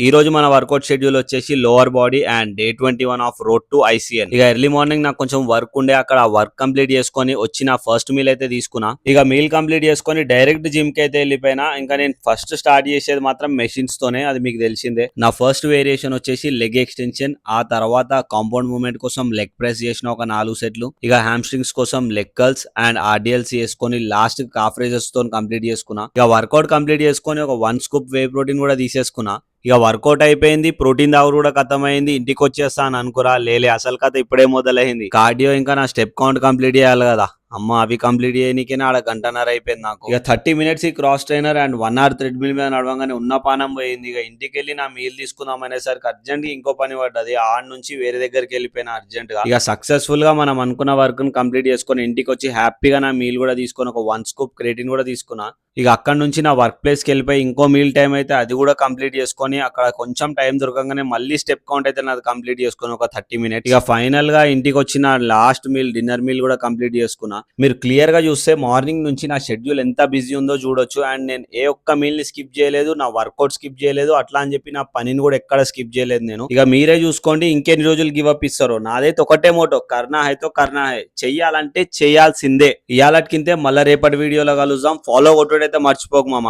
ఈ రోజు మన వర్కౌట్ షెడ్యూల్ వచ్చేసి lower body and day 21 of road to ICL. ఇక ఎర్లీ మార్నింగ్ నాకు కొంచెం వర్క్ ఉండే, అక్కడ వర్క్ కంప్లీట్ చేసుకొని వచ్చిన ఫస్ట్ మీల్ అయితే తీసుకున్నా. ఇక మీల్ కంప్లీట్ చేసుకొని డైరెక్ట్ జిమ్ కి అయితే వెళ్ళిపోయినా. ఇంకా నేను ఫస్ట్ స్టార్ట్ చేసేది మాత్రం మెషిన్స్ తోనే, అది మీకు తెలిసిందే. నా ఫస్ట్ వేరియేషన్ వచ్చేసి లెగ్ ఎక్స్టెన్షన్, ఆ తర్వాత కాంపౌండ్ మూవ్మెంట్ కోసం లెగ్ ప్రెస్ చేసిన ఒక 4 సెట్లు, ఇక హ్యామ్స్ట్రింగ్స్ కోసం లెగ్ కర్ల్స్ అండ్ ఆర్డిఎల్స్ చేసుకొని లాస్ట్ కాఫ్ రేజెస్ తో కంప్లీట్ చేసుకున్నా. ఇక వర్కౌట్ కంప్లీట్ చేసుకొని ఒక 1 స్కూప్ వే ప్రోటీన్ కూడా తీసేసుకున్నా. ఇక వర్కౌట్ అయిపోయింది, ప్రోటీన్ తాగుడు కూడా ఖతమైంది. ఇంటికి వచ్చేస్తా అని అనుకురా, లేలే అసలు కథ ఇప్పుడే మొదలైంది. కార్డియో ఇంకా నా స్టెప్ కౌంట్ కంప్లీట్ చేయాలి కదా అమ్మ, అవి కంప్లీట్ చేయనికే ఆడ గంటన్నర అయిపోయింది నాకు. ఇక 30 మినిట్స్ ఈ cross trainer and 1 hour treadmill మీద నడవగానే ఉన్న పానం పోయింది. ఇక ఇంటికి వెళ్ళి నా మీల్ తీసుకుందాం అనేసరికి అర్జెంట్ ఇంకో పని పడ్డది. ఆడ నుంచి వేరే దగ్గరికి వెళ్ళిపోయినా అర్జెంట్ గా. ఇక సక్సెస్ఫుల్ గా మనం అనుకున్న వర్క్ ని కంప్లీట్ చేసుకొని ఇంటికి వచ్చి హ్యాపీగా నా మీల్ కూడా తీసుకొని ఒక 1 స్కూప్ క్రేటిన్ కూడా తీసుకున్నా. ఇక అక్కడ నుంచి నా వర్క్ ప్లేస్ కి వెళ్ళిపోయి ఇంకో మీల్ టైం అయితే అది కూడా కంప్లీట్ చేసుకొని అక్కడ కొంచెం టైం దొరకగానే మళ్ళీ స్టెప్ కౌంట్ అయితే నాది కంప్లీట్ చేసుకుని ఒక 30 మినిట్స్. ఇక ఫైనల్ గా ఇంటికి వచ్చిన లాస్ట్ మీల్ డిన్నర్ మీల్ కూడా కంప్లీట్ చేసుకున్నా. మీరు క్లియర్ గా చూస్తే మార్నింగ్ నుంచి నా షెడ్యూల్ ఎంత బిజీ ఉందో చూడొచ్చు. అండ్ నేను ఏ ఒక్క మీల్ ని స్కిప్ చేయలేదు, నా వర్కౌట్ స్కిప్ చేయలేదు, అట్లా అని చెప్పి నా పనిని కూడా ఎక్కడ స్కిప్ చేయలేదు నేను. ఇక మీరే చూసుకోండి ఇంకెన్ని రోజులు గివ్ అప్ ఇస్తారో. నాదైతే ఒకటే మోటో, కర్నా హైతో కర్నా హై, చెయ్యాలంటే చెయ్యాల్సిందే. ఇయాలటికింతే మళ్ళీ రేపటి వీడియోలో కలుద్దాం. ఫాలో కొట్టుడైతే మర్చిపోకు మామ.